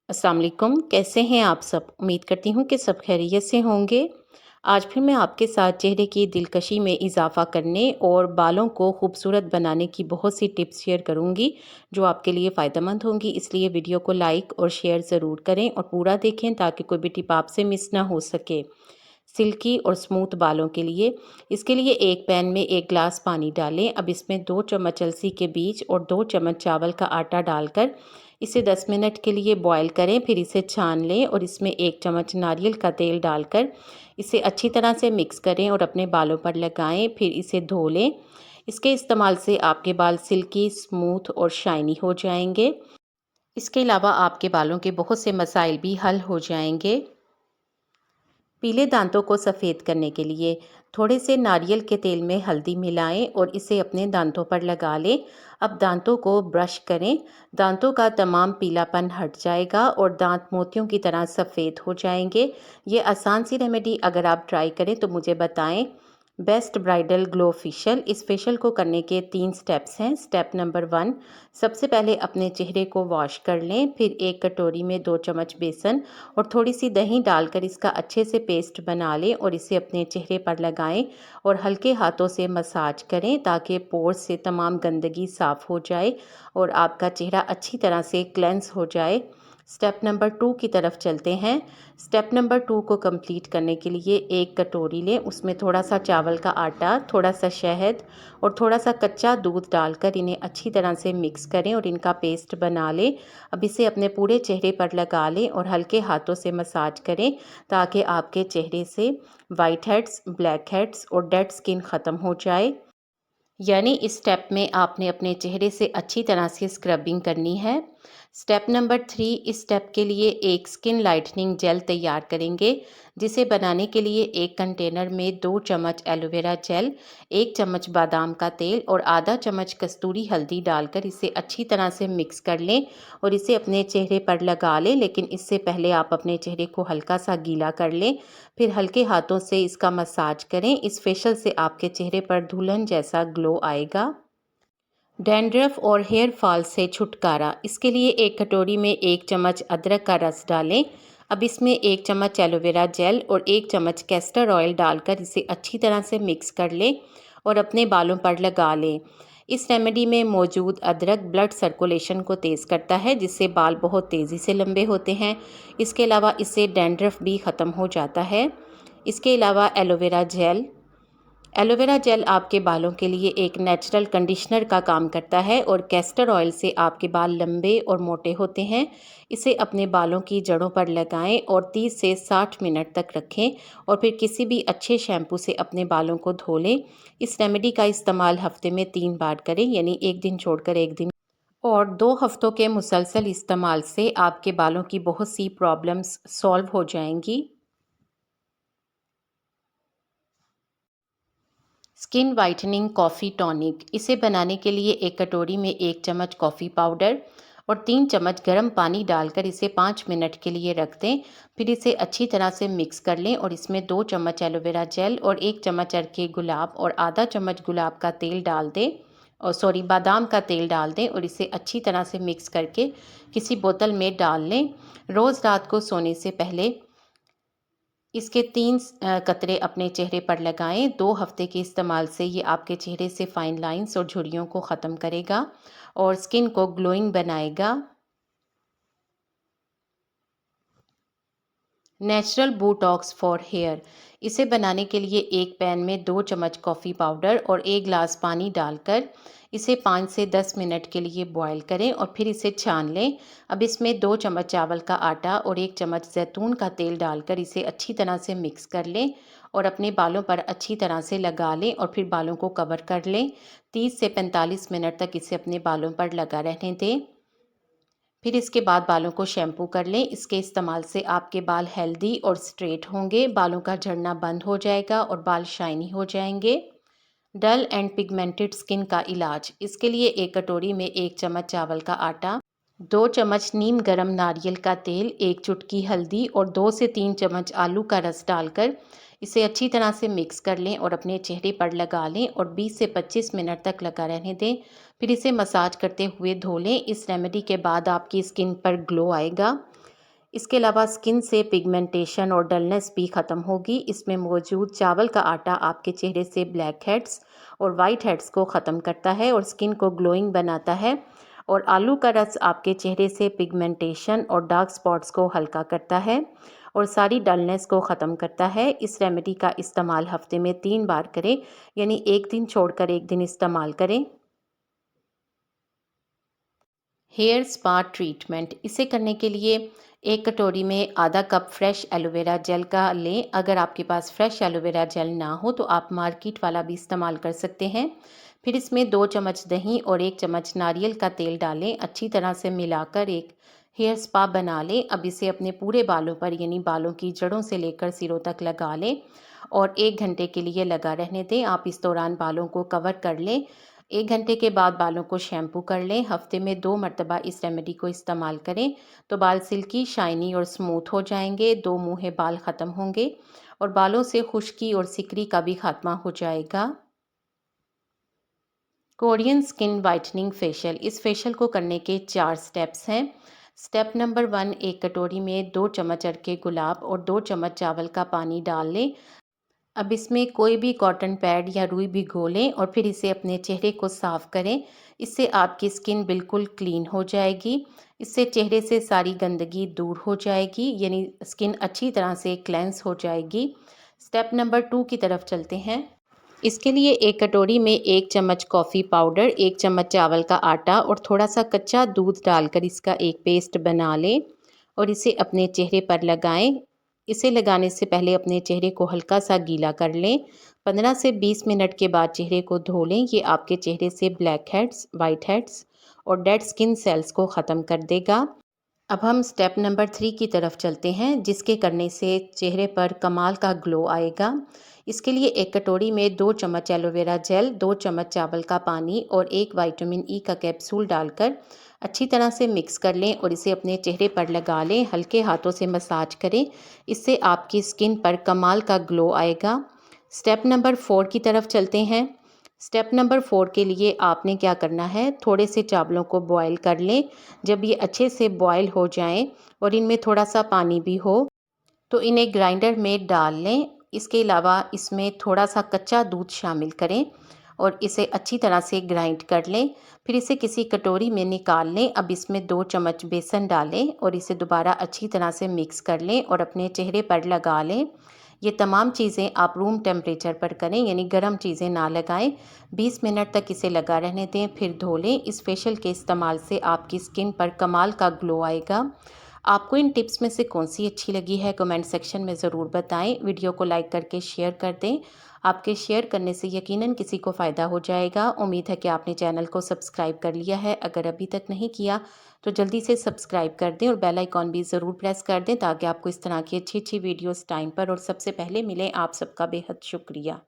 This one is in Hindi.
अस्सलाम वालेकुम। कैसे हैं आप सब? उम्मीद करती हूँ कि सब खैरियत से होंगे। आज फिर मैं आपके साथ चेहरे की दिलकशी में इजाफ़ा करने और बालों को खूबसूरत बनाने की बहुत सी टिप्स शेयर करूँगी, जो आपके लिए फ़ायदेमंद होंगी। इसलिए वीडियो को लाइक और शेयर ज़रूर करें और पूरा देखें ताकि कोई भी टिप आपसे मिस ना हो सके। सिल्की और स्मूथ बालों के लिए इसके लिए एक पैन में 1 ग्लास पानी डालें। अब इसमें 2 चम्मच अलसी के बीज और 2 चम्मच चावल का आटा डालकर इसे 10 मिनट के लिए बॉयल करें। फिर इसे छान लें और इसमें 1 चम्मच नारियल का तेल डालकर इसे अच्छी तरह से मिक्स करें और अपने बालों पर लगाएं। फिर इसे धो लें। इसके इस्तेमाल से आपके बाल सिल्की, स्मूथ और शाइनी हो जाएंगे। इसके अलावा आपके बालों के बहुत से मसाइल भी हल हो जाएंगे। पीले दांतों को सफ़ेद करने के लिए थोड़े से नारियल के तेल में हल्दी मिलाएं और इसे अपने दांतों पर लगा लें। अब दांतों को ब्रश करें। दांतों का तमाम पीलापन हट जाएगा और दांत मोतियों की तरह सफ़ेद हो जाएंगे। ये आसान सी रेमेडी अगर आप ट्राई करें तो मुझे बताएं। Best bridal glow facial. इस फेशियल को करने के 3 स्टेप्स हैं। स्टेप नंबर 1, सबसे पहले अपने चेहरे को वॉश कर लें। फिर एक कटोरी में 2 चम्मच बेसन और थोड़ी सी दही डालकर इसका अच्छे से पेस्ट बना लें और इसे अपने चेहरे पर लगाएं और हल्के हाथों से मसाज करें ताकि पोर्स से तमाम गंदगी साफ़ हो जाए और आपका चेहरा अच्छी तरह से क्लेंस हो जाए। स्टेप नंबर 2 की तरफ चलते हैं। स्टेप नंबर 2 को कंप्लीट करने के लिए एक कटोरी लें। उसमें थोड़ा सा चावल का आटा, थोड़ा सा शहद और थोड़ा सा कच्चा दूध डालकर इन्हें अच्छी तरह से मिक्स करें और इनका पेस्ट बना लें। अब इसे अपने पूरे चेहरे पर लगा लें और हल्के हाथों से मसाज करें ताकि आपके चेहरे से वाइट हेड्स, ब्लैक हेड्स और डेड स्किन ख़त्म हो जाए। यानी इस स्टेप में आपने अपने चेहरे से अच्छी तरह से स्क्रबिंग करनी है। स्टेप नंबर 3, इस स्टेप के लिए एक स्किन लाइटनिंग जेल तैयार करेंगे, जिसे बनाने के लिए एक कंटेनर में 2 चम्मच एलोवेरा जेल, 1 चम्मच बादाम का तेल और आधा चम्मच कस्तूरी हल्दी डालकर इसे अच्छी तरह से मिक्स कर लें और इसे अपने चेहरे पर लगा लें। लेकिन इससे पहले आप अपने चेहरे को हल्का सा गीला कर लें। फिर हल्के हाथों से इसका मसाज करें। इस फेशियल से आपके चेहरे पर दुल्हन जैसा ग्लो आएगा। डैंड्रफ और हेयर फॉल से छुटकारा। इसके लिए एक कटोरी में 1 चम्मच अदरक का रस डालें। अब इसमें 1 चम्मच एलोवेरा जेल और 1 चम्मच कैस्टर ऑयल डालकर इसे अच्छी तरह से मिक्स कर लें और अपने बालों पर लगा लें। इस रेमेडी में मौजूद अदरक ब्लड सर्कुलेशन को तेज़ करता है, जिससे बाल बहुत तेज़ी से लंबे होते हैं। इसके अलावा इससे डैंड्रफ भी ख़त्म हो जाता है। इसके अलावा एलोवेरा जेल आपके बालों के लिए एक नेचुरल कंडीशनर का काम करता है और कैस्टर ऑयल से आपके बाल लंबे और मोटे होते हैं। इसे अपने बालों की जड़ों पर लगाएं और 30 से 60 मिनट तक रखें और फिर किसी भी अच्छे शैम्पू से अपने बालों को धो लें। इस रेमेडी का इस्तेमाल हफ्ते में 3 बार करें, यानी एक दिन छोड़कर एक दिन, और 2 हफ्तों के मुसलसल इस्तेमाल से आपके बालों की बहुत सी प्रॉब्लम्स सॉल्व हो जाएंगी। Skin whitening coffee tonic. इसे बनाने के लिए एक कटोरी में 1 चम्मच कॉफ़ी पाउडर और 3 चम्मच गर्म पानी डालकर इसे 5 मिनट के लिए रख दें। फिर इसे अच्छी तरह से मिक्स कर लें और इसमें 2 चम्मच एलोवेरा जेल और 1 चम्मच अर्के गुलाब और आधा चम्मच गुलाब का तेल डाल दें, और बादाम का तेल डाल दें और इसे अच्छी तरह से मिक्स करके किसी बोतल में डाल लें। रोज़ रात को सोने से पहले इसके 3 कतरे अपने चेहरे पर लगाएं। 2 हफ्ते के इस्तेमाल से ये आपके चेहरे से फाइन लाइंस और झुर्रियों को ख़त्म करेगा और स्किन को ग्लोइंग बनाएगा। Natural botox for hair. इसे बनाने के लिए एक पैन में 2 चम्मच कॉफ़ी पाउडर और 1 ग्लास पानी डालकर इसे 5 से 10 मिनट के लिए बॉयल करें और फिर इसे छान लें। अब इसमें 2 चम्मच चावल का आटा और 1 चम्मच जैतून का तेल डालकर इसे अच्छी तरह से मिक्स कर लें और अपने बालों पर अच्छी तरह से लगा लें और फिर बालों को कवर कर लें। 30 से 45 मिनट तक इसे अपने बालों पर लगा रहने दें। फिर इसके बाद बालों को शैम्पू कर लें। इसके इस्तेमाल से आपके बाल हेल्दी और स्ट्रेट होंगे, बालों का झड़ना बंद हो जाएगा और बाल शाइनी हो जाएंगे। डल एंड पिगमेंटेड स्किन का इलाज। इसके लिए एक कटोरी में 1 चम्मच चावल का आटा, 2 चम्मच नीम गरम नारियल का तेल, 1 चुटकी हल्दी और 2 से 3 चम्मच आलू का रस डालकर इसे अच्छी तरह से मिक्स कर लें और अपने चेहरे पर लगा लें और 20 से 25 मिनट तक लगा रहने दें। फिर इसे मसाज करते हुए धो लें। इस रेमेडी के बाद आपकी स्किन पर ग्लो आएगा। इसके अलावा स्किन से पिगमेंटेशन और डलनेस भी ख़त्म होगी। इसमें मौजूद चावल का आटा आपके चेहरे से ब्लैक हेड्स और वाइट हेड्स को ख़त्म करता है और स्किन को ग्लोइंग बनाता है। और आलू का रस आपके चेहरे से पिगमेंटेशन और डार्क स्पॉट्स को हल्का करता है और सारी डलनेस को ख़त्म करता है। इस रेमेडी का इस्तेमाल हफ्ते में 3 बार करें, यानी एक दिन छोड़कर एक दिन इस्तेमाल करें। हेयर स्पा ट्रीटमेंट, इसे करने के लिए एक कटोरी में आधा कप फ्रेश एलोवेरा जेल का लें। अगर आपके पास फ्रेश एलोवेरा जेल ना हो तो आप मार्केट वाला भी इस्तेमाल कर सकते हैं। फिर इसमें 2 चम्मच दही और 1 चम्मच नारियल का तेल डालें। अच्छी तरह से मिलाकर एक हेयर स्पा बना लें। अब इसे अपने पूरे बालों पर, यानी बालों की जड़ों से लेकर सिरों तक लगा लें और 1 घंटे के लिए लगा रहने दें। आप इस दौरान बालों को कवर कर लें। 1 घंटे के बाद बालों को शैम्पू कर लें। हफ्ते में 2 मरतबा इस रेमेडी को इस्तेमाल करें तो बाल सिल्की, शाइनी और स्मूथ हो जाएंगे। 2 मुँहे बाल ख़त्म होंगे और बालों से खुश्की और सिकरी का भी खात्मा हो जाएगा। कोरियन स्किन वाइटनिंग फेशियल, इस फेशियल को करने के 4 स्टेप्स हैं। स्टेप नंबर 1, एक कटोरी में 2 चम्मच अरके गुलाब और 2 चम्मच चावल का पानी डाल लें। अब इसमें कोई भी कॉटन पैड या रुई भिगो लें और फिर इसे अपने चेहरे को साफ़ करें। इससे आपकी स्किन बिल्कुल क्लीन हो जाएगी। इससे चेहरे से सारी गंदगी दूर हो जाएगी, यानी स्किन अच्छी तरह से क्लेंस हो जाएगी। स्टेप नंबर 2 की तरफ चलते हैं। इसके लिए एक कटोरी में 1 चम्मच कॉफ़ी पाउडर, 1 चम्मच चावल का आटा और थोड़ा सा कच्चा दूध डालकर इसका एक पेस्ट बना लें और इसे अपने चेहरे पर लगाएं। इसे लगाने से पहले अपने चेहरे को हल्का सा गीला कर लें। 15 से 20 मिनट के बाद चेहरे को धो लें। ये आपके चेहरे से ब्लैक हेड्स, वाइट हेड्स और डेड स्किन सेल्स को ख़त्म कर देगा। अब हम स्टेप नंबर 3 की तरफ चलते हैं, जिसके करने से चेहरे पर कमाल का ग्लो आएगा। इसके लिए एक कटोरी में 2 चम्मच एलोवेरा जेल, 2 चम्मच चावल का पानी और 1 विटामिन ई का कैप्सूल डालकर अच्छी तरह से मिक्स कर लें और इसे अपने चेहरे पर लगा लें। हल्के हाथों से मसाज करें, इससे आपकी स्किन पर कमाल का ग्लो आएगा। स्टेप नंबर 4 की तरफ चलते हैं। स्टेप नंबर 4 के लिए आपने क्या करना है, थोड़े से चावलों को बॉयल कर लें। जब ये अच्छे से बॉयल हो जाएं और इनमें थोड़ा सा पानी भी हो तो इन्हें ग्राइंडर में डाल लें। इसके अलावा इसमें थोड़ा सा कच्चा दूध शामिल करें और इसे अच्छी तरह से ग्राइंड कर लें। फिर इसे किसी कटोरी में निकाल लें। अब इसमें 2 चम्मच बेसन डालें और इसे दोबारा अच्छी तरह से मिक्स कर लें और अपने चेहरे पर लगा लें। ये तमाम चीज़ें आप रूम टेम्परेचर पर करें, यानी गर्म चीज़ें ना लगाएं। 20 मिनट तक इसे लगा रहने दें, फिर धो लें। इस फेशियल के इस्तेमाल से आपकी स्किन पर कमाल का ग्लो आएगा। आपको इन टिप्स में से कौन सी अच्छी लगी है, कमेंट सेक्शन में ज़रूर बताएं। वीडियो को लाइक करके शेयर कर दें। आपके शेयर करने से यकीनन किसी को फ़ायदा हो जाएगा। उम्मीद है कि आपने चैनल को सब्सक्राइब कर लिया है। अगर अभी तक नहीं किया तो जल्दी से सब्सक्राइब कर दें और बेल आइकॉन भी ज़रूर प्रेस कर दें ताकि आपको इस तरह की अच्छी अच्छी वीडियोस टाइम पर और सबसे पहले मिलें। आप सबका बेहद शुक्रिया।